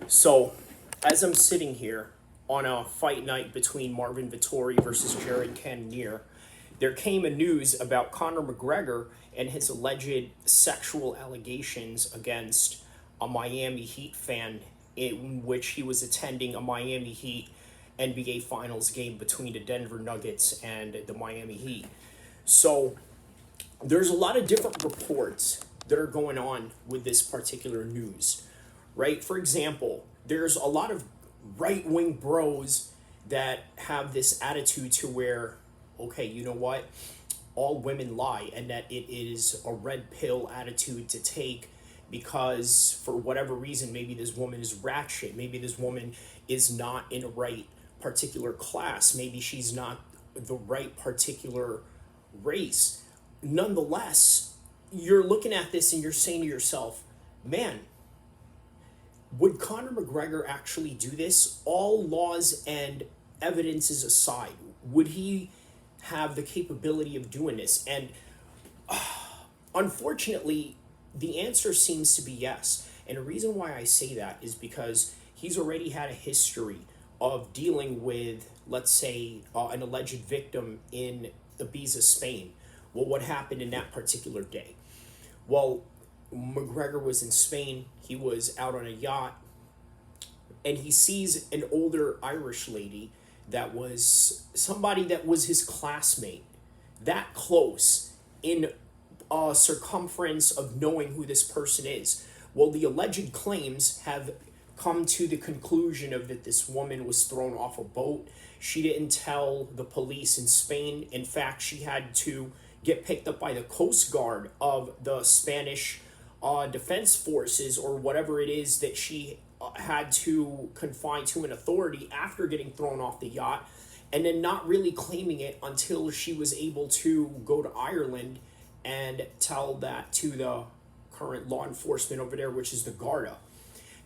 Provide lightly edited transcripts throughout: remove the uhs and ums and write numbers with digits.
So, as I'm sitting here on a fight night between Marvin Vettori versus Jared Cannonier, there came a news about Conor McGregor and his alleged sexual allegations against a Miami Heat fan in which he was attending a Miami Heat NBA Finals game between the Denver Nuggets and the Miami Heat. So, there's a lot of different reports that are going on with this particular news, right? For example, there's a lot of right wing bros that have this attitude to where, okay, you know what? All women lie, and that it is a red pill attitude to take because for whatever reason, maybe this woman is ratchet, maybe this woman is not in a right particular class, maybe she's not the right particular race. Nonetheless, you're looking at this and you're saying to yourself, man, would Conor McGregor actually do this? All laws and evidences aside, would he have the capability of doing this? And unfortunately, the answer seems to be yes. And the reason why I say that is because he's already had a history of dealing with, let's say, an alleged victim in Ibiza, Spain. Well, what happened in that particular day? Well, McGregor was in Spain. He was out on a yacht, and he sees an older Irish lady that was somebody that was his classmate, that close in circumference of knowing who this person is. Well, the alleged claims have come to the conclusion of that this woman was thrown off a boat. She didn't tell the police in Spain. In fact, she had to get picked up by the Coast Guard of the Spanish defense forces or whatever it is that she had to confine to an authority after getting thrown off the yacht, and then not really claiming it until she was able to go to Ireland and tell that to the current law enforcement over there, which is the Garda.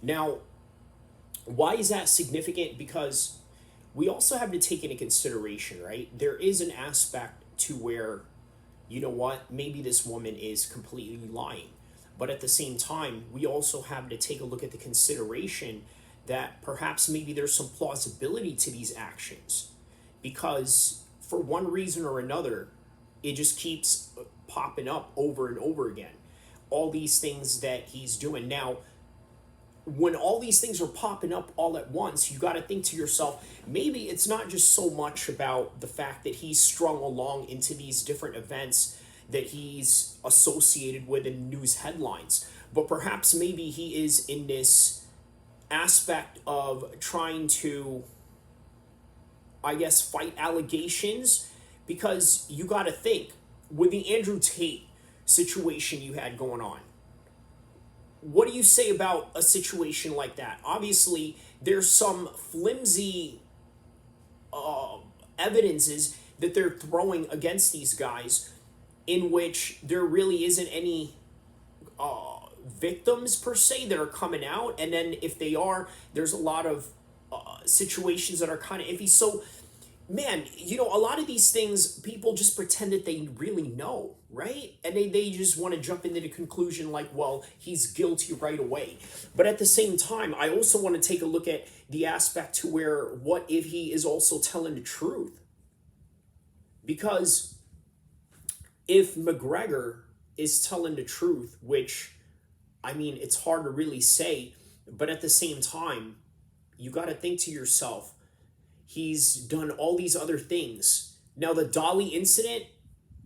Now, why is that significant? Because we also have to take into consideration, right? There is an aspect to where, you know what, maybe this woman is completely lying. But at the same time, we also have to take a look at the consideration that perhaps maybe there's some plausibility to these actions. Because for one reason or another, it just keeps popping up over and over again. All these things that he's doing. Now, when all these things are popping up all at once, you got to think to yourself, maybe it's not just so much about the fact that he's strung along into these different events that he's associated with in news headlines, but perhaps maybe he is in this aspect of trying to, I guess, fight allegations, because you got to think with the Andrew Tate situation you had going on. What do you say about a situation like that? Obviously, there's some flimsy evidences that they're throwing against these guys in which there really isn't any victims per se that are coming out. And then if they are, there's a lot of situations that are kind of iffy. So, man, you know, a lot of these things, people just pretend that they really know, right? And they just want to jump into the conclusion like, well, he's guilty right away. But at the same time, I also want to take a look at the aspect to where, what if he is also telling the truth? Because if McGregor is telling the truth, which, I mean, it's hard to really say, but at the same time, you got to think to yourself, he's done all these other things. Now, the Dolly incident,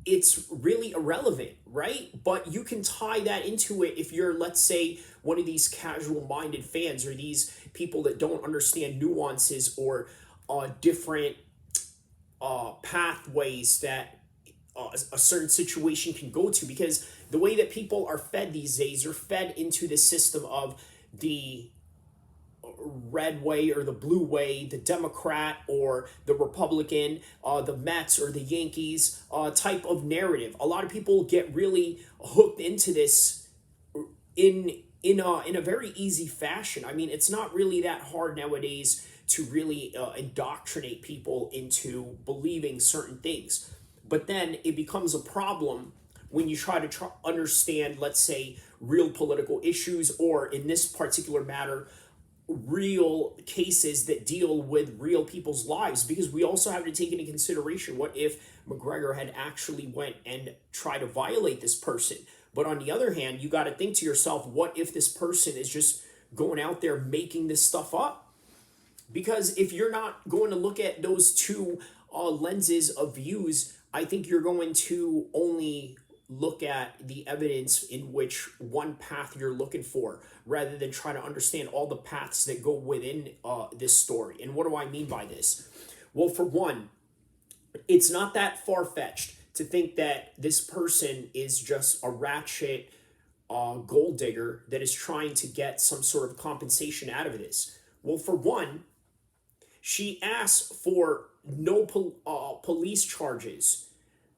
it's really irrelevant, right? But you can tie that into it if you're, let's say, one of these casual-minded fans or these people that don't understand nuances or different pathways that a certain situation can go to. Because the way that people are fed these days, are fed into the system of the red way or the blue way, the Democrat or the Republican, the Mets or the Yankees type of narrative. A lot of people get really hooked into this in a very easy fashion. I mean, it's not really that hard nowadays to really indoctrinate people into believing certain things. But then it becomes a problem when you try to understand, let's say, real political issues, or in this particular matter, real cases that deal with real people's lives, because we also have to take into consideration, what if McGregor had actually went and tried to violate this person? But on the other hand, you got to think to yourself, what if this person is just going out there making this stuff up? Because if you're not going to look at those two lenses of views, I think you're going to only look at the evidence in which one path you're looking for, rather than try to understand all the paths that go within this story. And what do I mean by this? Well, for one, it's not that far-fetched to think that this person is just a ratchet gold digger that is trying to get some sort of compensation out of this. Well, for one, she asked for no police charges,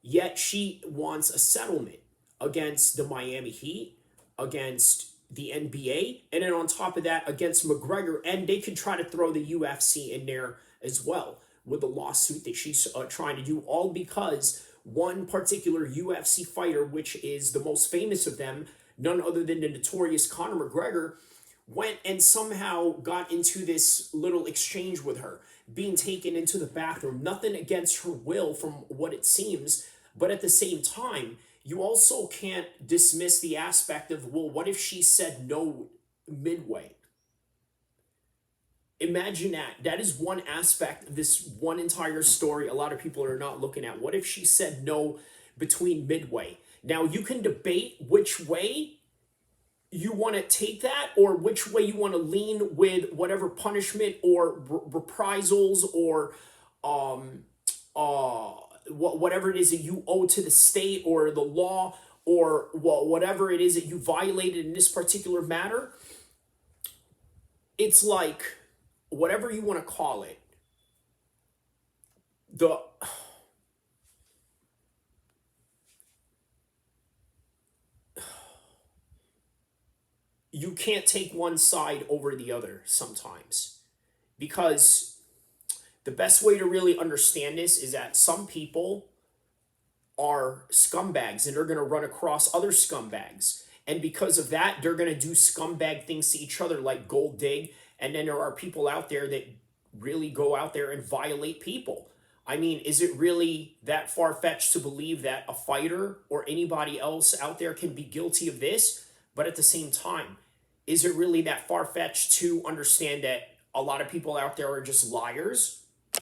yet she wants a settlement against the Miami Heat, against the NBA, and then on top of that, against McGregor. And they could try to throw the UFC in there as well with the lawsuit that she's trying to do, all because one particular UFC fighter, which is the most famous of them, none other than the notorious Conor McGregor, went and somehow got into this little exchange with her, being taken into the bathroom. Nothing against her will, from what it seems, but at the same time, you also can't dismiss the aspect of, well, what if she said no midway? Imagine that. That is one aspect of this one entire story a lot of people are not looking at. What if she said no between midway? Now, you can debate which way you want to take that, or which way you want to lean with whatever punishment or reprisals or whatever it is that you owe to the state or the law, or whatever it is that you violated in this particular matter. It's like, whatever you want to call it, the you can't take one side over the other sometimes, because the best way to really understand this is that some people are scumbags and they're going to run across other scumbags, and because of that, they're going to do scumbag things to each other, like gold dig. And then there are people out there that really go out there and violate people. I mean, is it really that far-fetched to believe that a fighter or anybody else out there can be guilty of this? But at the same time, is it really that far-fetched to understand that a lot of people out there are just liars?